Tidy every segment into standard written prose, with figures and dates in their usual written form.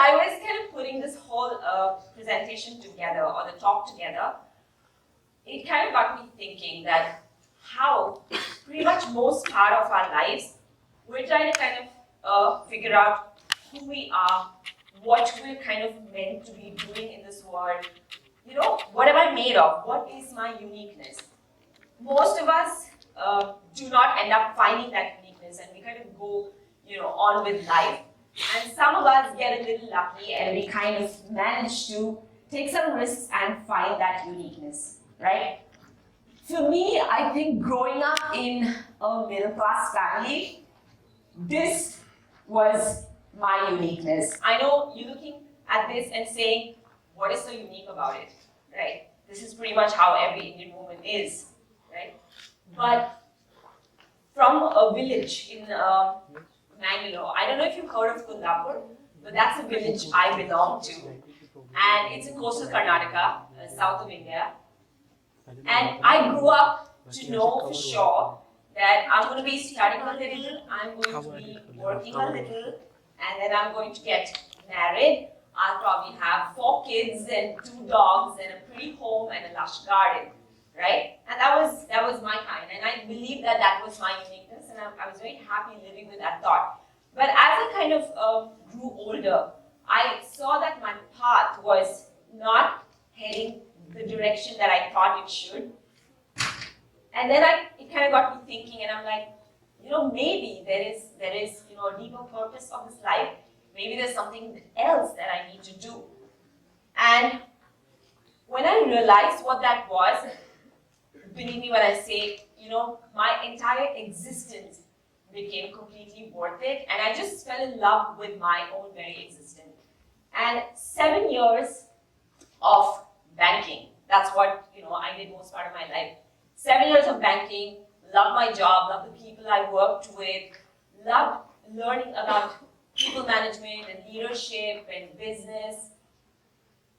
I was kind of putting this whole presentation together, or the talk together. It kind of got me thinking that how pretty much most part of our lives, we're trying to kind of figure out who we are, what we're kind of meant to be doing in this world. You know, what am I made of? What is my uniqueness? Most of us do not end up finding that uniqueness, and we kind of go, on with life. And some of us get a little lucky, and we kind of manage to take some risks and find that uniqueness, right? For me, I think growing up in a middle-class family, this was my uniqueness. I know you're looking at this and saying, what is so unique about it, right? This is pretty much how every Indian woman is, right? But from a village in Mangalore, I don't know if you've heard of Kundapur, but that's a village I belong to. And it's in coastal Karnataka, south of India. And I grew up to know for sure that I'm going to be studying a little, I'm going to be working a little, and then I'm going to get married. I'll probably have 4 kids and 2 dogs and a pretty home and a lush garden, right? And that was my kind, and I believed that that was my uniqueness, and I was very happy living with that thought. But as I kind of grew older, I saw that my path was not heading the direction that I thought it should. And then it kind of got me thinking, and I'm like, maybe there is a deeper purpose of this life. Maybe there's something else that I need to do. And when I realized what that was, believe me when I say, my entire existence became completely worth it, and I just fell in love with my own very existence. And 7 years of banking, that's what I did most part of my life. 7 years of banking, loved my job, loved the people I worked with, loved learning about people management and leadership and business.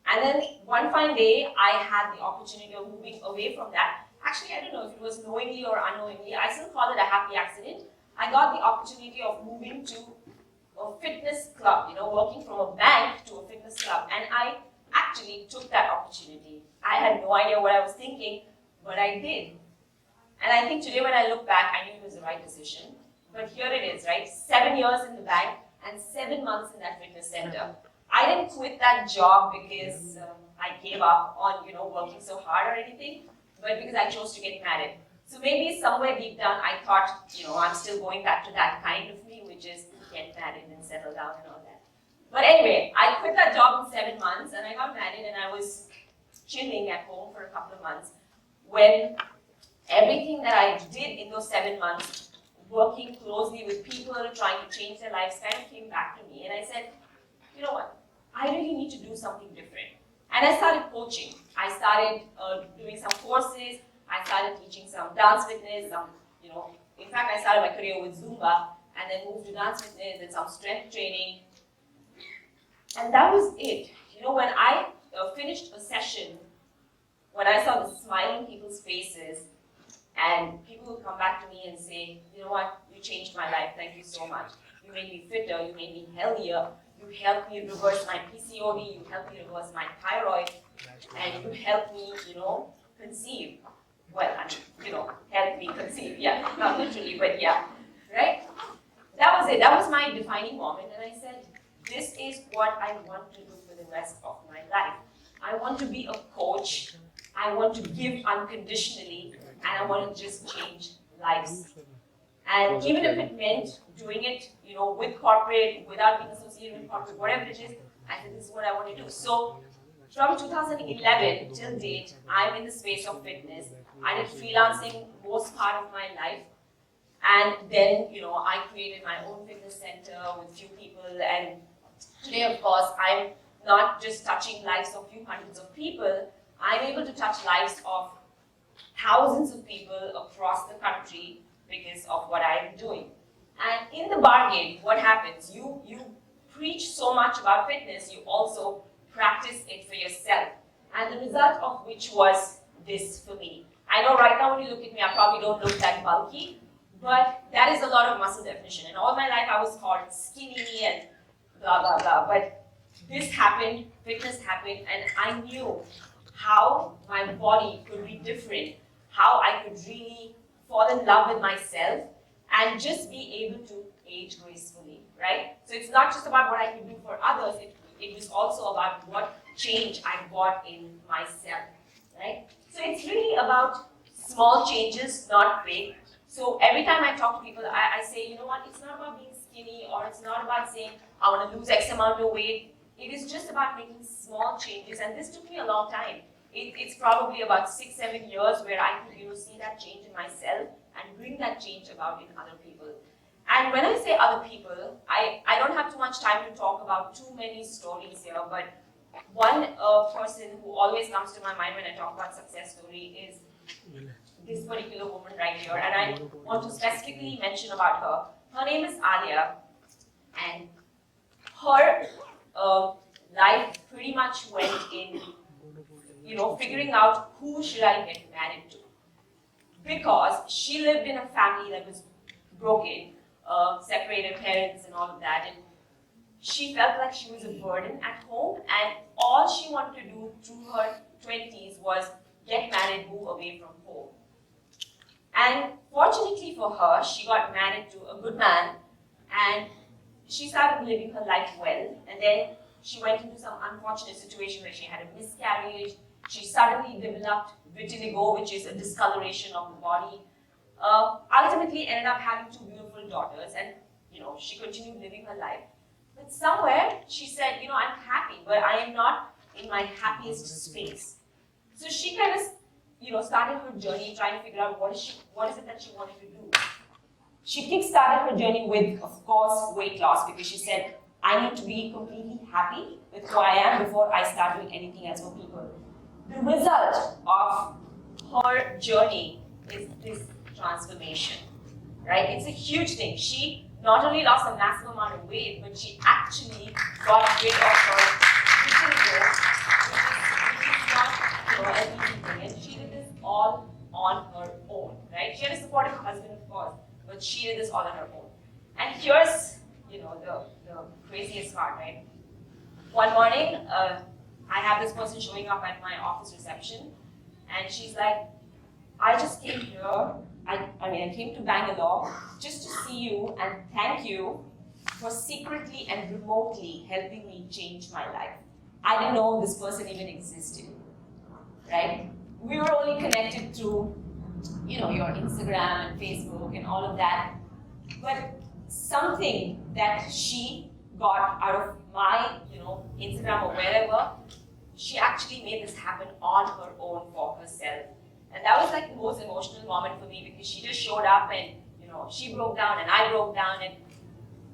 And then one fine day, I had the opportunity of moving away from that. Actually, I don't know if it was knowingly or unknowingly. I still call it a happy accident. I got the opportunity of moving to a fitness club, working from a bank to a fitness club. And I actually took that opportunity. I had no idea what I was thinking, but I did. And I think today when I look back, I knew it was the right decision. But here it is, right? 7 years in the bank and 7 months in that fitness center. I didn't quit that job because I gave up on, working so hard or anything, but because I chose to get married. So maybe somewhere deep down, I thought, I'm still going back to that kind of me, which is get married and settle down and all that. But anyway, I quit that job in 7 months, and I got married, and I was chilling at home for a couple of months when everything that I did in those 7 months, working closely with people trying to change their lives, kind of came back to me. And I said, you know what, I really need to do something different. And I started coaching. I started doing some courses. I started teaching some dance fitness, in fact, I started my career with Zumba, and then moved to dance fitness and some strength training. And that was it. When I finished a session, when I saw the smile on people's faces, and people would come back to me and say, you know what, you changed my life, thank you so much. You made me fitter, you made me healthier, you helped me reverse my PCOD, you helped me reverse my thyroid, and you helped me, conceive. Well, help me conceive, yeah, not literally, but yeah, right? That was it, that was my defining moment, and I said, this is what I want to do for the rest of my life. I want to be a coach, I want to give unconditionally, and I want to just change lives. And even if it meant doing it, with corporate, without being associated with corporate, whatever it is, I said, this is what I want to do. So, from 2011 till date, I'm in the space of fitness. I did freelancing most part of my life. And then, I created my own fitness center with few people. And today, of course, I'm not just touching lives of few hundreds of people. I'm able to touch lives of thousands of people across the country because of what I'm doing. And in the bargain, what happens? You preach so much about fitness, you also practice it for yourself. And the result of which was this for me. I know right now when you look at me, I probably don't look that bulky, but that is a lot of muscle definition. And all my life I was called skinny and blah, blah, blah. But this happened, fitness happened, and I knew how my body could be different, how I could really fall in love with myself and just be able to age gracefully, right? So it's not just about what I can do for others, it was also about what change I got in myself, right? So it's really about small changes, not big. So every time I talk to people, I say, you know what, it's not about being skinny, or it's not about saying, I want to lose X amount of weight. It is just about making small changes, and this took me a long time. It's probably about 6-7 years where I could see that change in myself and bring that change about in other people. And when I say other people, I don't have too much time to talk about too many stories here, but one person who always comes to my mind when I talk about success story is this particular woman right here, and I want to specifically mention about her. Her name is Alia, and her life pretty much went in, figuring out who should I get married to. Because she lived in a family that was broken, separated parents and all of that, and she felt like she was a burden at home, and all she wanted to do through her 20s was get married, move away from home. And fortunately for her, she got married to a good man, and she started living her life well, and then she went into some unfortunate situation where she had a miscarriage. She suddenly developed vitiligo, which is a discoloration of the body. Ultimately ended up having 2 beautiful daughters, and she continued living her life. But somewhere she said, I'm happy, but I am not in my happiest space. So she kind of, started her journey trying to figure out what is it that she wanted to do. She kick-started her journey with, of course, weight loss, because she said, I need to be completely happy with who I am before I start doing anything else for people. The result of her journey is this transformation, right? It's a huge thing. She not only lost a massive amount of weight, but she actually got rid of her vitiligo, which is not an easy thing. And she did this all on her own, right? She had a supportive husband, of course, but she did this all on her own. And here's, the craziest part, right? One morning, I have this person showing up at my office reception, and she's like, I just came here, I came to Bangalore just to see you and thank you for secretly and remotely helping me change my life. I didn't know this person even existed, right? We were only connected through, your Instagram and Facebook and all of that, but something that she got out of my, Instagram or wherever, she actually made this happen on her own for herself. And that was like the most emotional moment for me, because she just showed up and, she broke down and I broke down, and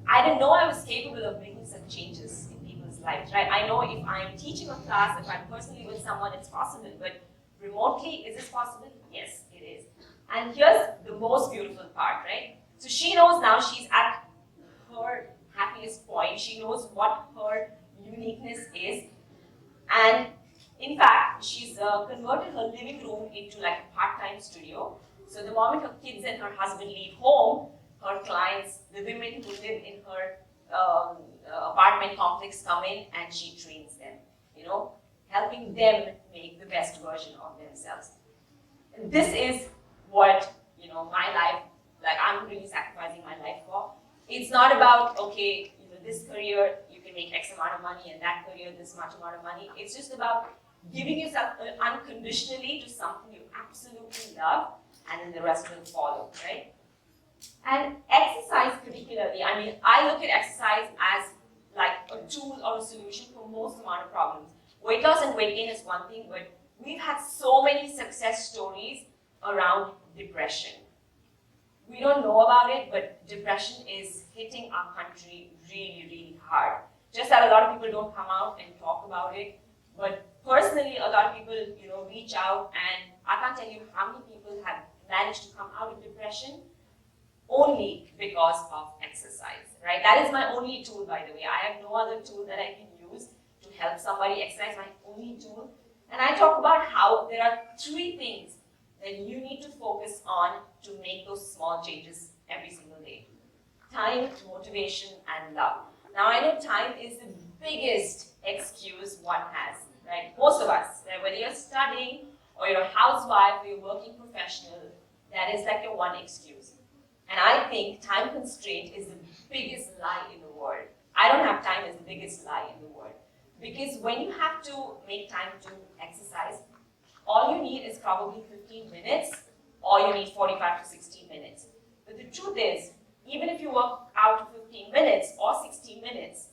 I didn't know I was capable of making such changes in people's lives, right? I know if I'm teaching a class, if I'm personally with someone, it's possible, but remotely, is this possible? Yes, it is. And here's the most beautiful part, right? So she knows now she's at her happiest point. She knows what her uniqueness is. And in fact, she's converted her living room into like a part-time studio. So the moment her kids and her husband leave home, her clients, the women who live in her apartment complex, come in and she trains them, helping them make the best version of themselves. And this is what, my life, like I'm really sacrificing my life for. It's not about, okay, this career, you can make X amount of money, and that career, this much amount of money. It's just about giving yourself unconditionally to something you absolutely love, and then the rest will follow, right? And exercise particularly, I look at exercise as like a tool or a solution for most amount of problems. Weight loss and weight gain is one thing, but we've had so many success stories around depression. We don't know about it, but depression is hitting our country really, really hard. Just that a lot of people don't come out and talk about it, but personally, a lot of people, reach out, and I can't tell you how many people have managed to come out of depression only because of exercise, right? That is my only tool, by the way. I have no other tool that I can use to help somebody. Exercise, my only tool. And I talk about how there are 3 things that you need to focus on to make those small changes every single day. Time, motivation, and love. Now I know time is the biggest excuse one has, right? Most of us, right? Whether you're studying or you're a housewife or you're a working professional, that is like your one excuse. And I think time constraint is the biggest lie in the world. I don't have time is the biggest lie in the world. Because when you have to make time to exercise, all you need is probably 15 minutes or you need 45 to 60 minutes. But the truth is, even if you work out 15 minutes or 60 minutes,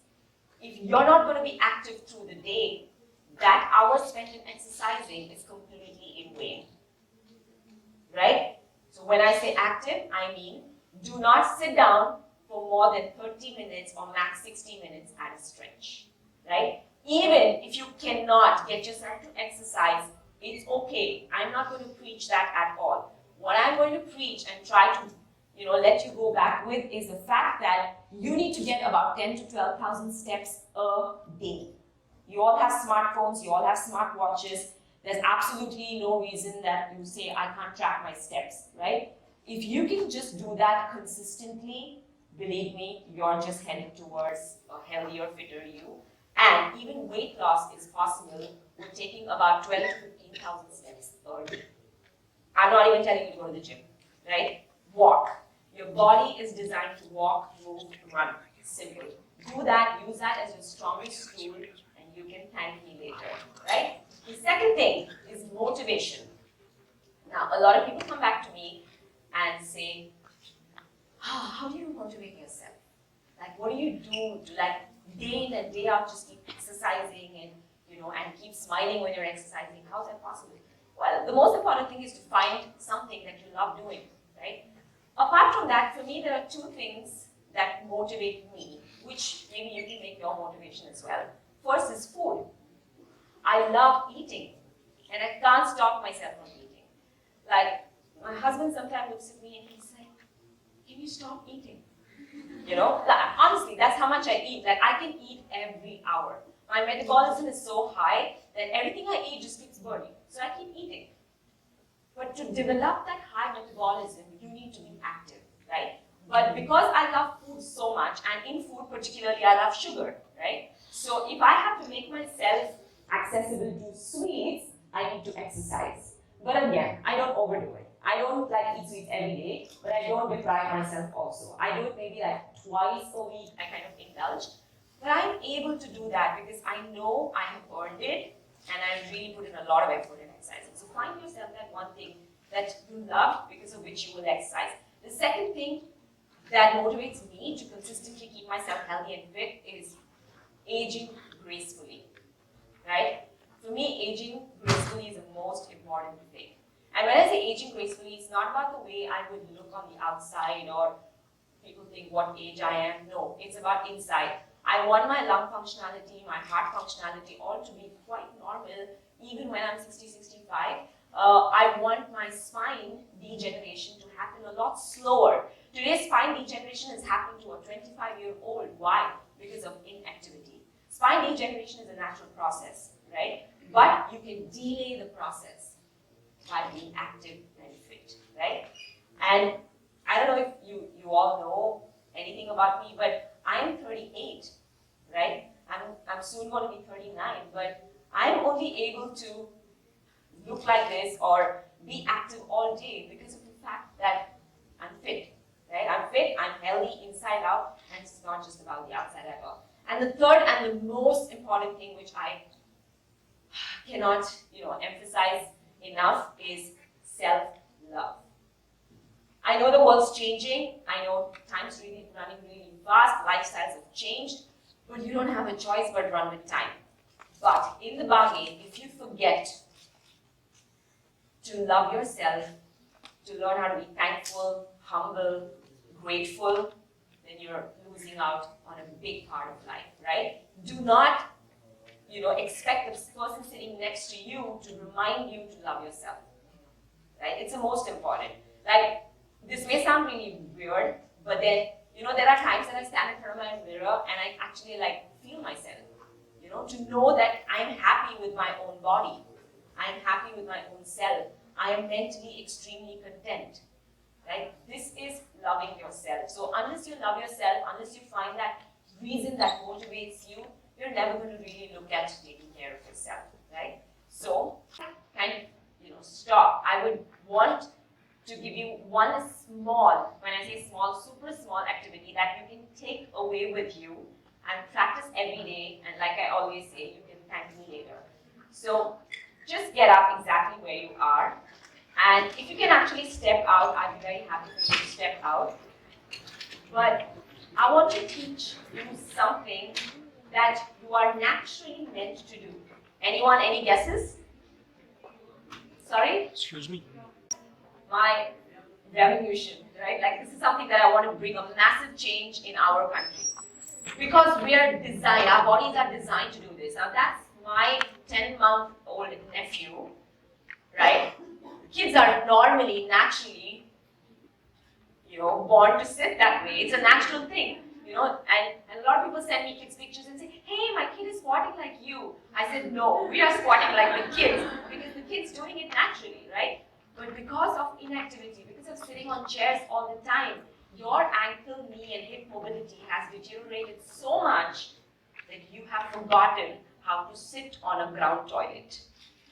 if you're not going to be active through the day, that hour spent in exercising is completely in vain. Right? So when I say active, I mean do not sit down for more than 30 minutes or max 60 minutes at a stretch. Right? Even if you cannot get yourself to exercise, it's okay. I'm not going to preach that at all. What I'm going to preach and try to let you go back with is the fact that you need to get about 10 to 12,000 steps a day. You all have smartphones, you all have smartwatches. There's absolutely no reason that you say, I can't track my steps, right? If you can just do that consistently, believe me, you're just heading towards a healthier, fitter you. And even weight loss is possible with taking about 12 to 15,000 steps a day. I'm not even telling you to go to the gym, right? Walk. Your body is designed to walk, move, run. Simple. Do that, use that as your strongest tool, and you can thank me later, right? The second thing is motivation. Now, a lot of people come back to me and say, how do you motivate yourself? Like, what do you do to day in and day out just keep exercising and keep smiling when you're exercising? How is that possible? Well, the most important thing is to find something that you love doing, right? Apart from that, for me, there are two things that motivate me, which maybe you can make your motivation as well. First is food. I love eating, and I can't stop myself from eating. Like, my husband sometimes looks at me and he's like, can you stop eating? Honestly, that's how much I eat. Like, I can eat every hour. My metabolism is so high that everything I eat just keeps burning. So I keep eating. But to develop that high metabolism, you need to be active, right? But because I love food so much, and in food particularly, I love sugar, right? So if I have to make myself accessible to sweets, I need to exercise. But again, I don't overdo it. I don't eat sweets every day, but I don't deprive myself also. I do it maybe twice a week, I kind of indulge. But I'm able to do that because I know I have earned it, and I've really put in a lot of effort in exercising. So find yourself that one thing that you love because of which you will exercise. The second thing that motivates me to consistently keep myself healthy and fit is aging gracefully, right? For me, aging gracefully is the most important thing. And when I say aging gracefully, it's not about the way I would look on the outside or people think what age I am. No, it's about inside. I want my lung functionality, my heart functionality all to be quite normal, even when I'm 60, 65. I want my spine degeneration to happen a lot slower. Today's spine degeneration is happening to a 25-year-old. Why? Because of inactivity. Spine degeneration is a natural process, right? But you can delay the process by being active and fit, right? And I don't know if you all know anything about me, but I'm 38, right? I'm soon going to be 39, but I'm only able to look like this or be active all day because of the fact that I'm fit, right? I'm fit, I'm healthy inside out, and it's not just about the outside at all. And the third and the most important thing, which I cannot, emphasize enough, is self-love. I know the world's changing. I know time's really running really fast. Lifestyles have changed, but you don't have a choice but run with time. But in the bargain, if you forget to love yourself, to learn how to be thankful, humble, grateful, then you're losing out on a big part of life, right? Do not, expect the person sitting next to you to remind you to love yourself, right? It's the most important. This may sound really weird, but then, there are times that I stand in front of my mirror and I actually feel myself, to know that I'm happy with my own body. I'm happy with my own self. I am mentally extremely content, right? This is loving yourself. So unless you love yourself, unless you find that reason that motivates you, you're never going to really look at taking care of yourself, right? So, kind of, stop. I would want to give you one small, when I say small, super small activity that you can take away with you and practice every day, and like I always say, you can thank me later. So, just get up exactly where you are, and if you can actually step out, I'd be very happy for you to step out. But I want to teach you something that you are naturally meant to do. Anyone, any guesses? Sorry? Excuse me? My revolution, right? Like, this is something that I want to bring a massive change in our country. Because we are designed, our bodies are designed to do this. Now, that's my 10-month-old nephew, right? Kids are normally, naturally, born to sit that way. It's a natural thing, and a lot of people send me kids pictures and say, hey, my kid is squatting like you. I said, no, we are squatting like the kids, because the kid's doing it naturally, right? But because of inactivity, because of sitting on chairs all the time, your ankle, knee, and hip mobility has deteriorated so much that you have forgotten how to sit on a ground toilet,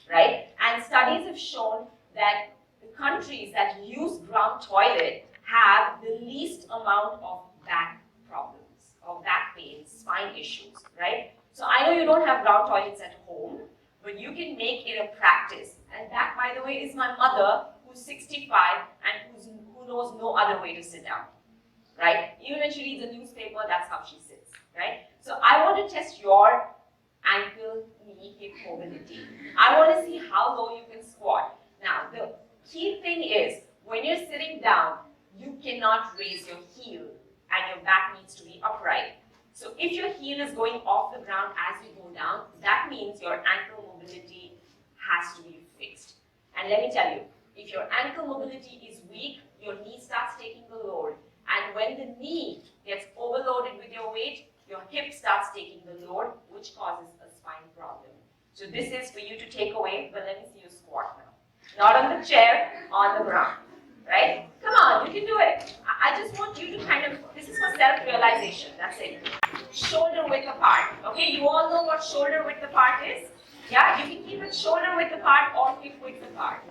right? And studies have shown that the countries that use ground toilet have the least amount of back problems, of back pain, spine issues, right? So I know you don't have ground toilets at home, but you can make it a practice. And that, by the way, is my mother, who's 65 and who knows no other way to sit down, right? Even when she reads a newspaper, that's how she sits, right? So I want to test your ankle, knee, hip mobility. I want to see how low you can squat. Now, the key thing is, when you're sitting down, you cannot raise your heel and your back needs to be upright. So if your heel is going off the ground as you go down, that means your ankle mobility has to be fixed. And let me tell you, if your ankle mobility is weak, your knee starts taking the load. And when the knee gets overloaded with your weight, your hip starts taking the load, which causes a spine problem. So this is for you to take away, but let me see you squat now. Not on the chair, on the ground. Right? Come on, you can do it. I just want you to kind of, this is for self-realization, that's it. Shoulder width apart. Okay, you all know what shoulder width apart is? Yeah, you can keep it shoulder width apart or hip width apart.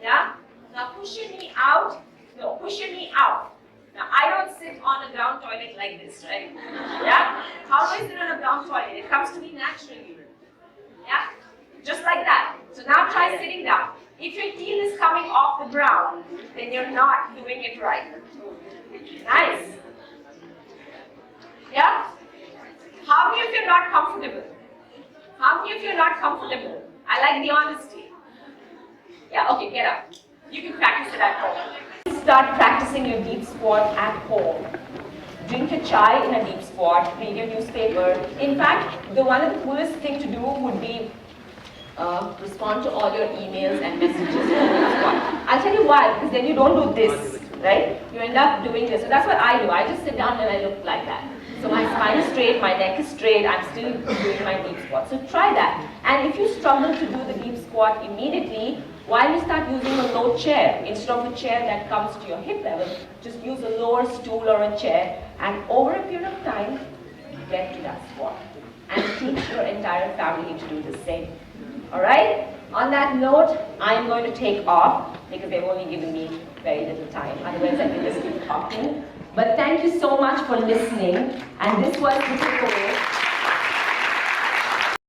Yeah? Now push your knee out. No, push your knee out. Now I don't sit on a ground toilet like this, right? Yeah? How do I sit on a ground toilet? It comes to me naturally. Yeah? Just like that. So now try sitting down. If your heel is coming off the ground, then you're not doing it right. Nice. Yeah? How many of you are not comfortable? How many of you are not comfortable? I like the honesty. Yeah, okay, get up. You can practice it at home. Start practicing your deep squat at home. Drink your chai in a deep squat, read your newspaper. In fact, one of the coolest thing to do would be respond to all your emails and messages in a deep squat. I'll tell you why, because then you don't do this, right? You end up doing this. So that's what I do. I just sit down and I look like that. So my spine is straight, my neck is straight, I'm still doing my deep squat. So try that. And if you struggle to do the deep squat immediately, why don't you start using a low chair? Instead of a chair that comes to your hip level, just use a lower stool or a chair, and over a period of time, get to that squat. And teach your entire family to do the same. Alright? On that note, I'm going to take off because they've only given me very little time. Otherwise, I can just keep talking. But thank you so much for listening. And this was the takeaway.